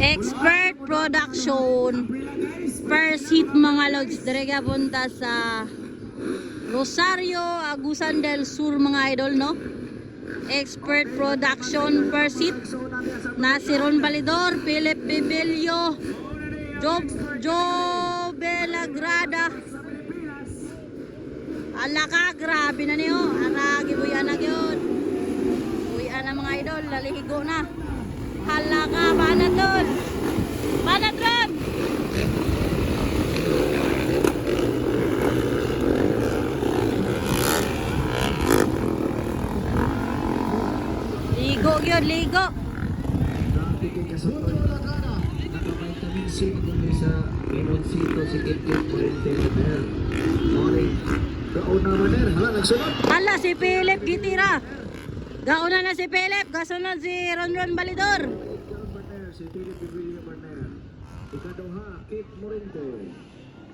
Expert Production. First hit mga lods. Direga punta sa Rosario, Agusan del Sur mga idol, no? Expert Production. First hit na si Ron Balidor, Philip Bibilio, Joe Belagrada. Ala ka, grabe na niyo. Aragi mo yan na yun. Uwian na mga idol, lalihigo na. Hala ka, banat doon. Banat ron. Ligo yun, ligo. Naka-vitamin C kung sa Limoncito si Kit-Kit Morente. Morning. Gauna maner, hala nagsunod. Hala si Philip Gitira. Gauna na si Philip, gasunod si Ron Balidor. Si Philip Bibilio Barner. Ikaduha, Kit Morente.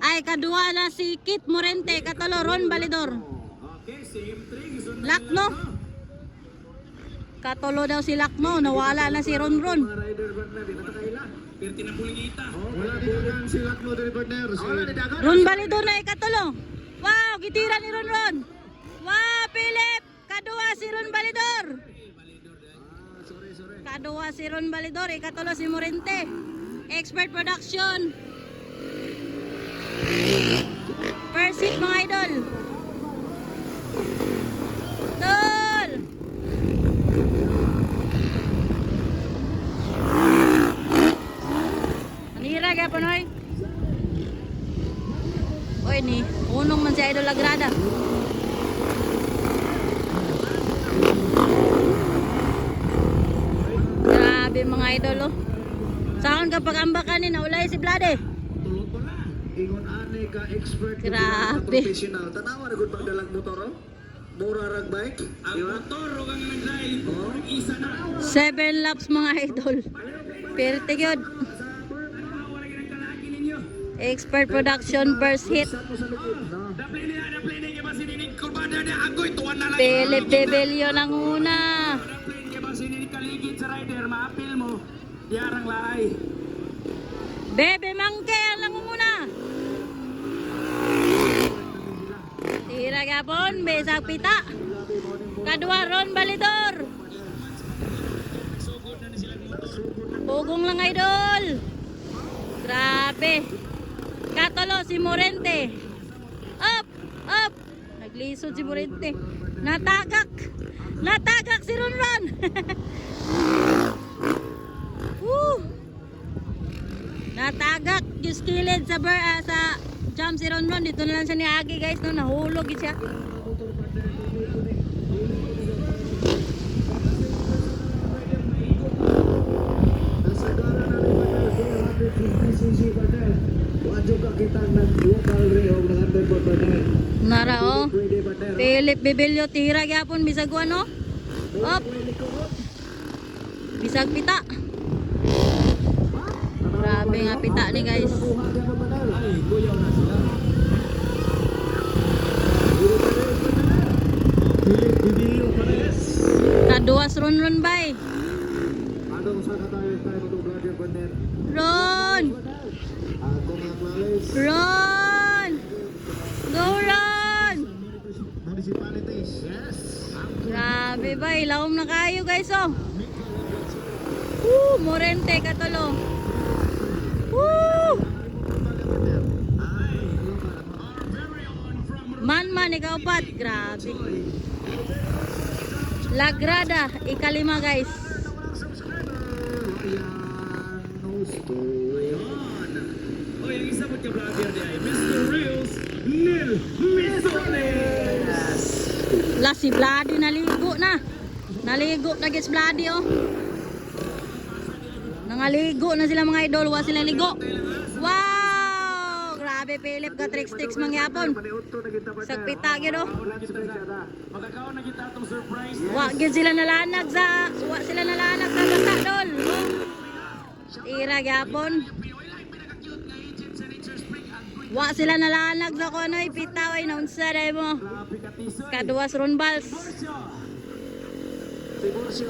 Ay, kadua na si Kit Morente, katalo Ron Balidor. Okay, same thing. Lakno. Katolo daw si Lakno, nawala na si Ron. Rider Barner, di natakaila. Perti na pulingita. Wala didagan si Lakno dari Barner. Wala didagan. Ron Balidor na ikatolo. Wow, gitira ni Ron. Wow, Philip, kadua si Ron Balidor. Kadua si Ron Balidor, ikatolo si Morente. Expert Production. First hit mga idol. Tol. Anira kaya po noy? Oy ni, unong man si Idol Lagrada. Grabe mga idol oh. Saan kapag ambakan ni naulay si Vlade? Tulog ko na. Ingon ane ka expert. Grabe. Professional. Tanawa na gud pagdalag motor oh. Mura rag bike. Ang motor ug ang nag-drive. Isa na. 7 laps mga idol. Perte gyud. Expert Production first hit. Philip Bibilio ng una. Bebe Mangke ang una. Tira gapon, besag pita. Kadua Ron Balidor. Pugong lang idol. Grabe. Katalo si Morente. Up! Up! Naglisod si Morente. Natagak! Natagak si Ron! Woo! Natagak! Just kilid sa jump si Ron. Dito na lang siya ni Agi guys. No? Nahulog siya. Nara oh. Philip Bibilio tira gyapon bisag ano? Up. Bisag pita. Grabe nga pita ni guys. Kaduas Ron bay. Ron! Ron! Go Ron! Grabe ba, ilawom na kayo guys oh. Morente katalo. Man ikaw pat, grabe. Lagrada, ikalima guys. Oh, yung isa mo ka-vlogger di ay Mr. Reels Nil Misones. La si Vladi naligo na. Naligo na guys Vladi oh. Nangaligo na sila mga idol, wa sila ligo. Wow! Grabe Philip ka tricks mangyapon. Sagpita gyud oh. Magkakaon na kita itong surprise. Wa gyud sila nalanag sa bata dol. Tira gyapon. Wa sila nalanag sa kunoy pitaway na unsa day mo. Kaduwas Ron Bals.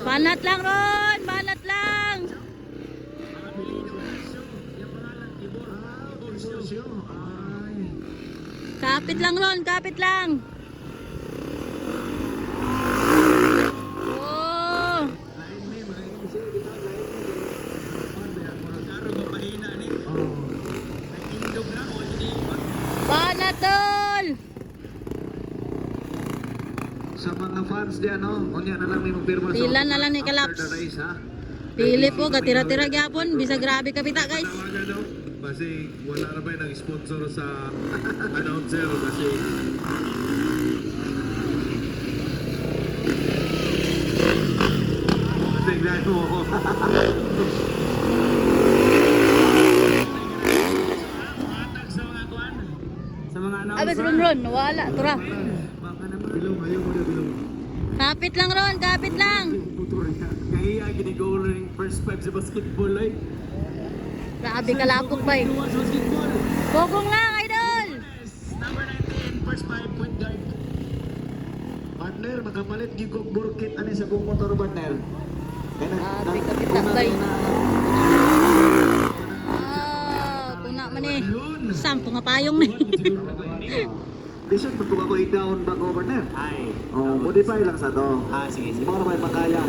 Banat lang Ron, banat lang. Consorcio. Ay. Kapit lang Ron, kapit lang. Oh, panatol. Sa mga fans diyan, no? Unya na lang may magpirma sa Pila na lang ni Kalaps. after the race, ha? Pili po, gatira-tira gyapon, bisa grabe kapita guys. Tawagan daw. Kasi wala na ba yung nag-sponsor sa announcer kasi tignan mo ako. Sa mga Abis Ron, nawala, tura. Bilong, ayaw mo na bilong. Kapit lang Ron, kapit lang. motor niya. Kaya ginigoal rin first five sa basketball ay. Grabe kalapok ba eh. Duwa sa basketball. Bogong lang, idol. Yes, number 19, first five point guard. Partner, makapalit gigog burkit ani sa kong motor, partner. Grabe kapita ba eh. Ah, tuna man eh. Sampo nga payong ni. Lisod mo kung ako i-down ba ko, partner? Ay. Oh, modify lang sa to. Sige, sige. Para may makaya.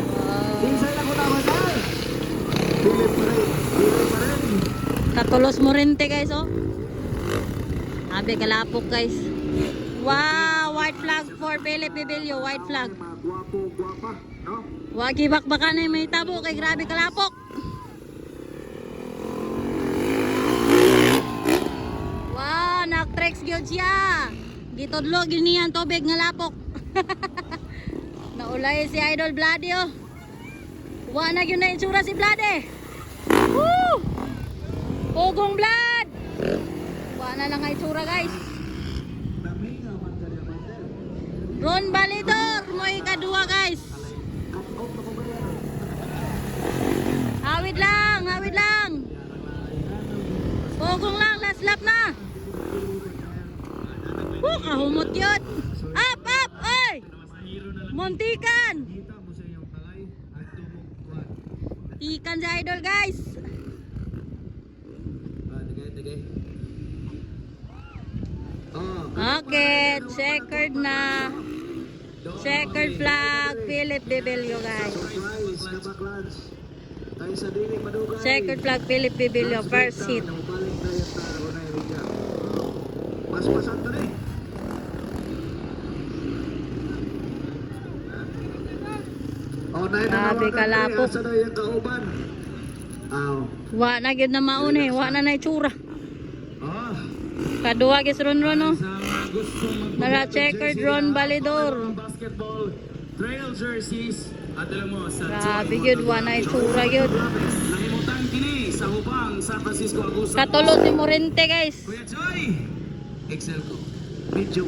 Inside ako na, sir. Philip pa rin. Philip pa rin. Katulos mo rin te guys oh. Grabe kalapok guys. Wow, white flag for Philip Bibilio, white flag. Mga gwapo, gwapa, no? Wagi bakbakan na may tabo kay grabe kalapok. Wow, nak-trex gyud siya. Gitudlo gyud niyan tubig nga lapok. Naulay si Idol Vlade oh. Wa na gyud na itsura si Vlade. Woo! Pugong Vlad. Wa na lang nga itsura guys. Naminga man ka niya, partner. Ron Balidor mo ikadua guys. Cut off na ko ba yan? Hawid lang, hawid lang. Pugong lang, last lap na. Kahumot yun. Up, up, oy! Muntikan! Kita mo sa iyong talay at tumugkuhan. Ikan si Idol guys. Tigay. Oh, Okay, checkered na. Checkered flag, Philip Bibilio guys. surprise, kabaklans. Tayo sa dili madugay. Checkered flag, Philip Bibilio, first hit. Balik na yung taro na yung Mas-masan to na eh. Oh, Grabe kalapok. Asa na yung kauban? Aw. Wa na gyud na mauni, wa na na itsura. Ah, Kadua gis Ron no. sa mga gustong Nara checkered Ron Balidor. basketball trail jerseys at alam mo sa Grabe gyud, wa na itsura gyud. nangimutan kini sa Hubang San Francisco Agusan. Katulo si Morente guys. Kuya Joy, Excel ko. Video.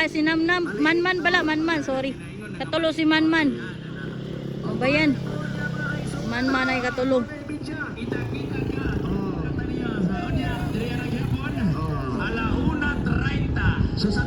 Si Namnam, Manman pala, Manman, sorry. Katulo si Manman. O ba yan? Manman ay katulo. Kita-kita ka. Oh. Kata niya sa Onya, diri ang hapon. Oh. Alauna 30. So sa